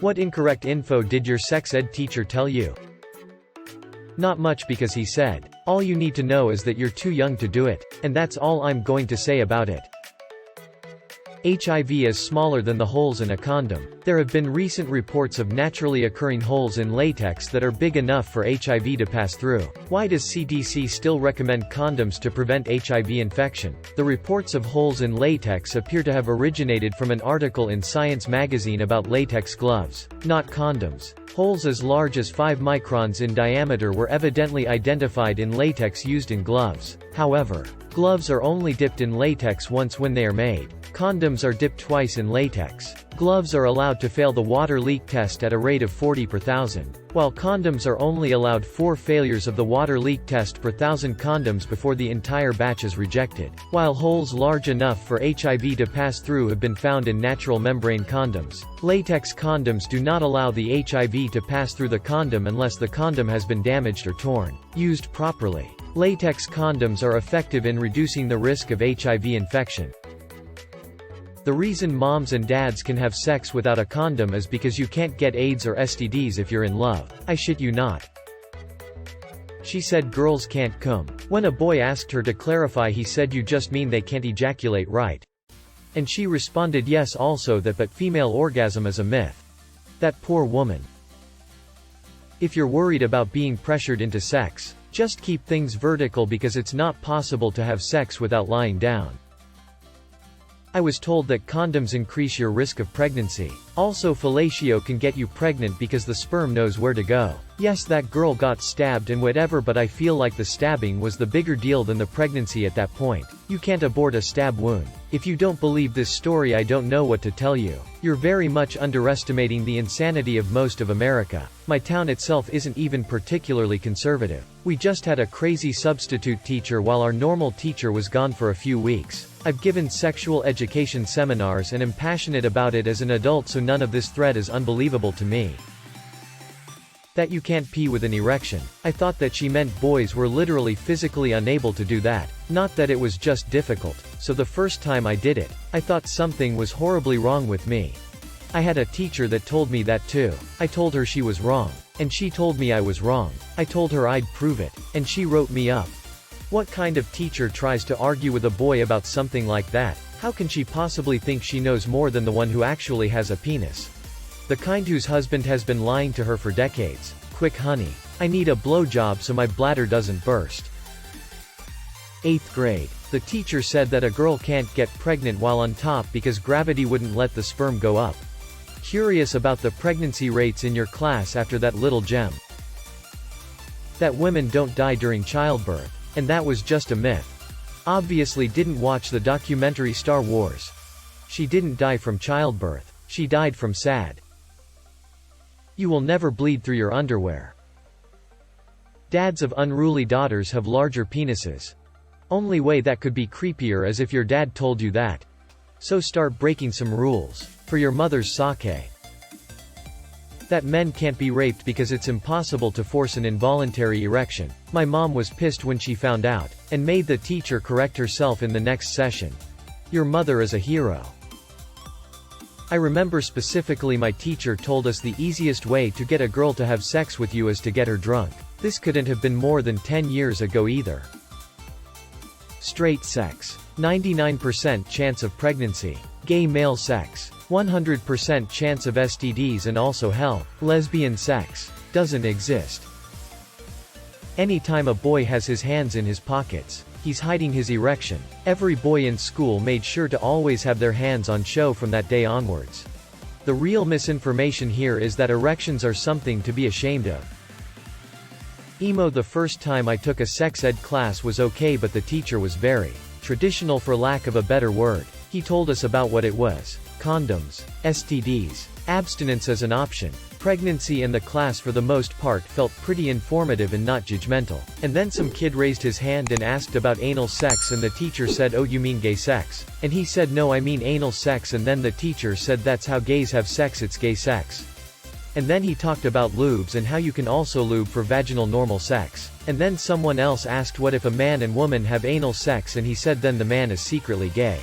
What incorrect info did your sex ed teacher tell you? Not much, because he said, all you need to know is that you're too young to do it, and that's all I'm going to say about it. HIV is smaller than the holes in a condom. There have been recent reports of naturally occurring holes in latex that are big enough for HIV to pass through. Why does CDC still recommend condoms to prevent HIV infection? The reports of holes in latex appear to have originated from an article in Science magazine about latex gloves, not condoms. Holes as large as 5 microns in diameter were evidently identified in latex used in gloves. However, gloves are only dipped in latex once when they are made. Condoms are dipped twice in latex. Gloves are allowed to fail the water leak test at a rate of 40 per thousand, while condoms are only allowed 4 failures of the water leak test per thousand condoms before the entire batch is rejected. While holes large enough for HIV to pass through have been found in natural membrane condoms, latex condoms do not allow the HIV to pass through the condom unless the condom has been damaged or torn. Used properly, latex condoms are effective in reducing the risk of HIV infection. The reason moms and dads can have sex without a condom is because you can't get AIDS or STDs if you're in love. I shit you not. She said girls can't cum. When a boy asked her to clarify, he said, you just mean they can't ejaculate, right? And she responded, yes, also that, but female orgasm is a myth. That poor woman. If you're worried about being pressured into sex, just keep things vertical, because it's not possible to have sex without lying down. I was told that condoms increase your risk of pregnancy. Also, fellatio can get you pregnant because the sperm knows where to go. Yes, that girl got stabbed and whatever, but I feel like the stabbing was the bigger deal than the pregnancy at that point. You can't abort a stab wound. If you don't believe this story, I don't know what to tell you. You're very much underestimating the insanity of most of America. My town itself isn't even particularly conservative. We just had a crazy substitute teacher while our normal teacher was gone for a few weeks. I've given sexual education seminars and am passionate about it as an adult, so none of this thread is unbelievable to me. That you can't pee with an erection. I thought that she meant boys were literally physically unable to do that. Not that it was just difficult. So the first time I did it, I thought something was horribly wrong with me. I had a teacher that told me that too. I told her she was wrong. And she told me I was wrong. I told her I'd prove it. And she wrote me up. What kind of teacher tries to argue with a boy about something like that? How can she possibly think she knows more than the one who actually has a penis? The kind whose husband has been lying to her for decades. Quick honey. I need a blowjob so my bladder doesn't burst. 8th grade. The teacher said that a girl can't get pregnant while on top because gravity wouldn't let the sperm go up. Curious about the pregnancy rates in your class after that little gem. That women don't die during childbirth. And that was just a myth. Obviously didn't watch the documentary Star Wars. She didn't die from childbirth. She died from SAD. You will never bleed through your underwear. Dads of unruly daughters have larger penises. Only way that could be creepier is if your dad told you that. So start breaking some rules. For your mother's sake. That men can't be raped because it's impossible to force an involuntary erection. My mom was pissed when she found out, and made the teacher correct herself in the next session. Your mother is a hero. I remember specifically my teacher told us the easiest way to get a girl to have sex with you is to get her drunk. This couldn't have been more than 10 years ago either. Straight sex. 99% chance of pregnancy. Gay male sex. 100% chance of STDs, and also hell, lesbian sex doesn't exist. Anytime a boy has his hands in his pockets, he's hiding his erection. Every boy in school made sure to always have their hands on show from that day onwards. The real misinformation here is that erections are something to be ashamed of. Emo. The first time I took a sex ed class was okay, but the teacher was very traditional, for lack of a better word. He told us about what it was. Condoms, STDs, abstinence as an option, pregnancy, and the class for the most part felt pretty informative and not judgmental. And then some kid raised his hand and asked about anal sex, and the teacher said, oh, you mean gay sex? And he said, no, I mean anal sex, and then the teacher said, that's how gays have sex, it's gay sex. And then he talked about lubes and how you can also lube for vaginal normal sex. And then someone else asked, what if a man and woman have anal sex, and he said, then the man is secretly gay.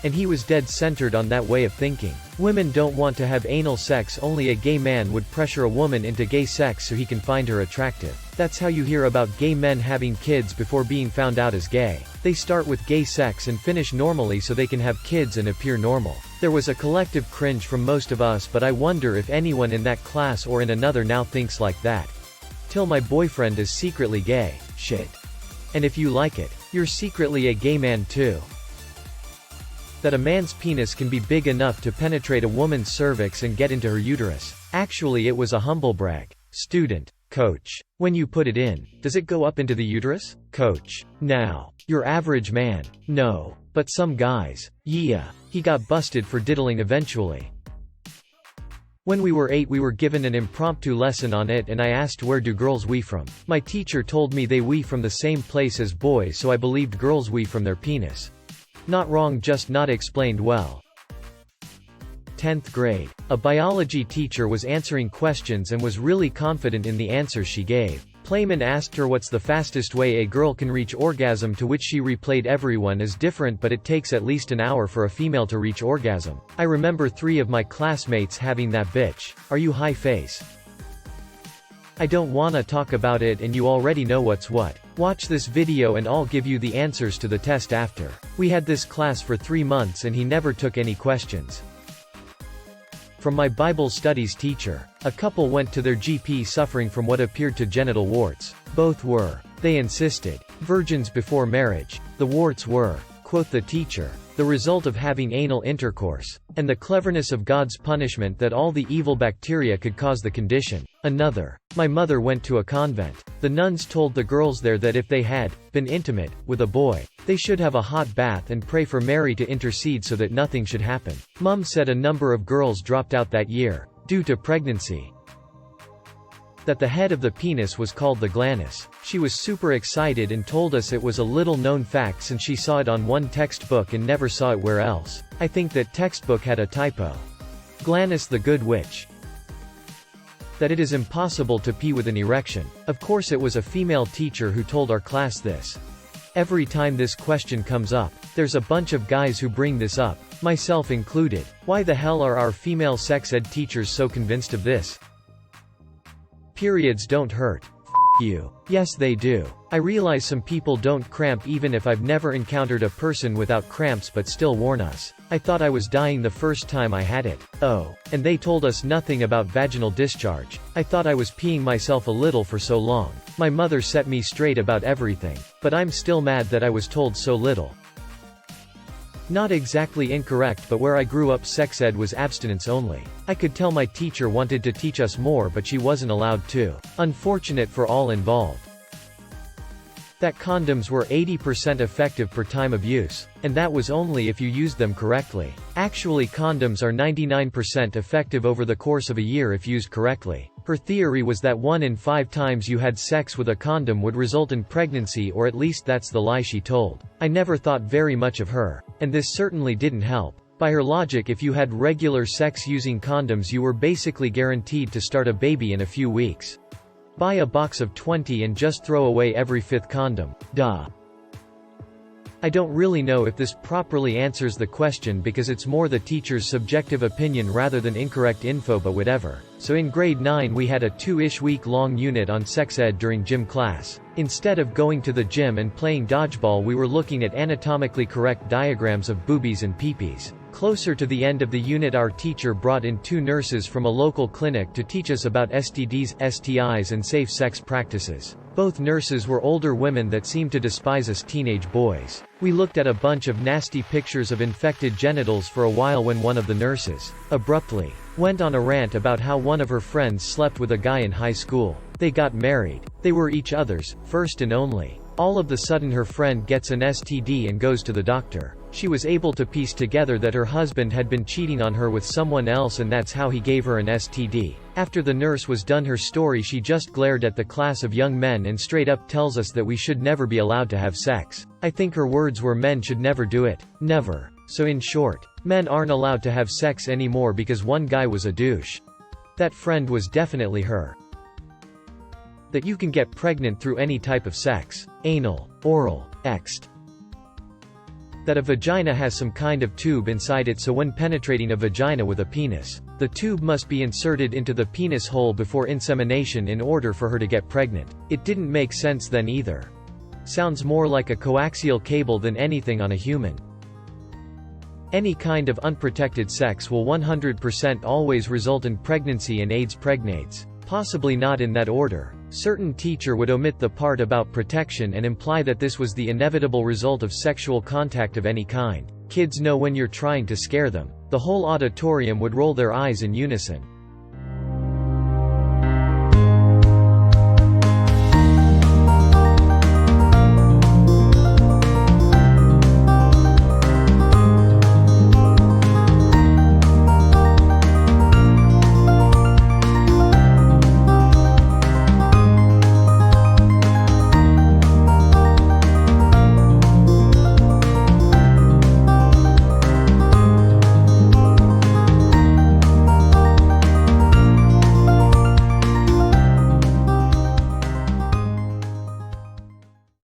And he was dead centered on that way of thinking. Women don't want to have anal sex, only a gay man would pressure a woman into gay sex so he can find her attractive. That's how you hear about gay men having kids before being found out as gay. They start with gay sex and finish normally so they can have kids and appear normal. There was a collective cringe from most of us, but I wonder if anyone in that class or in another now thinks like that. Till my boyfriend is secretly gay. Shit. And if you like it, you're secretly a gay man too. That a man's penis can be big enough to penetrate a woman's cervix and get into her uterus. Actually, it was a humble brag. Student. Coach. When you put it in, does it go up into the uterus? Coach. Now. Your average man. No. But some guys. Yeah. He got busted for diddling eventually. When we were 8, we were given an impromptu lesson on it, and I asked, where do girls wee from? My teacher told me they wee from the same place as boys, so I believed girls wee from their penis. Not wrong, just not explained well. 10th grade. A biology teacher was answering questions and was really confident in the answers she gave. Playman asked her what's the fastest way a girl can reach orgasm, to which she replayed, everyone is different, but it takes at least an hour for a female to reach orgasm. I remember 3 of my classmates having that bitch. Are you high face? I don't wanna talk about it and you already know what's what. Watch this video and I'll give you the answers to the test after. We had this class for 3 months and he never took any questions. From my Bible studies teacher. A couple went to their GP suffering from what appeared to genital warts. Both were, they insisted, virgins before marriage. The warts were, quote the teacher, the result of having anal intercourse, and the cleverness of God's punishment that all the evil bacteria could cause the condition. Another. My mother went to a convent. The nuns told the girls there that if they had been intimate with a boy, they should have a hot bath and pray for Mary to intercede so that nothing should happen. Mum said a number of girls dropped out that year, due to pregnancy. That the head of the penis was called the glanus. She was super excited and told us it was a little known fact since she saw it on one textbook and never saw it where else. I think that textbook had a typo. Glanus the good witch. That it is impossible to pee with an erection. Of course, it was a female teacher who told our class this. Every time this question comes up, there's a bunch of guys who bring this up, myself included. Why the hell are our female sex ed teachers so convinced of this? Periods don't hurt. You. Yes, they do. I realize some people don't cramp, even if I've never encountered a person without cramps but still warn us. I thought I was dying the first time I had it. Oh. And they told us nothing about vaginal discharge. I thought I was peeing myself a little for so long. My mother set me straight about everything. But I'm still mad that I was told so little. Not exactly incorrect, but where I grew up sex ed was abstinence only. I could tell my teacher wanted to teach us more but she wasn't allowed to. Unfortunate for all involved. That condoms were 80% effective per time of use. And that was only if you used them correctly. Actually, condoms are 99% effective over the course of a year if used correctly. Her theory was that 1 in 5 times you had sex with a condom would result in pregnancy, or at least that's the lie she told. I never thought very much of her. And this certainly didn't help. By her logic, if you had regular sex using condoms, you were basically guaranteed to start a baby in a few weeks. Buy a box of 20 and just throw away every 5th condom. Duh. I don't really know if this properly answers the question because it's more the teacher's subjective opinion rather than incorrect info, but whatever. So in grade 9 we had a 2-ish week long unit on sex ed during gym class. Instead of going to the gym and playing dodgeball, we were looking at anatomically correct diagrams of boobies and peepees. Closer to the end of the unit, our teacher brought in 2 nurses from a local clinic to teach us about STDs, STIs and safe sex practices. Both nurses were older women that seemed to despise us teenage boys. We looked at a bunch of nasty pictures of infected genitals for a while when one of the nurses, abruptly, went on a rant about how one of her friends slept with a guy in high school. They got married. They were each other's first and only. All of the sudden her friend gets an STD and goes to the doctor. She was able to piece together that her husband had been cheating on her with someone else, and that's how he gave her an STD. After the nurse was done her story, she just glared at the class of young men and straight up tells us that we should never be allowed to have sex. I think her words were men should never do it. Never. So in short, men aren't allowed to have sex anymore because one guy was a douche. That friend was definitely her. That you can get pregnant through any type of sex. Anal, oral, ext. That a vagina has some kind of tube inside it, so when penetrating a vagina with a penis, the tube must be inserted into the penis hole before insemination in order for her to get pregnant. It didn't make sense then either. Sounds more like a coaxial cable than anything on a human. Any kind of unprotected sex will 100% always result in pregnancy and AIDS pregnates. Possibly not in that order. Certain teacher would omit the part about protection and imply that this was the inevitable result of sexual contact of any kind. Kids know when you're trying to scare them. The whole auditorium would roll their eyes in unison.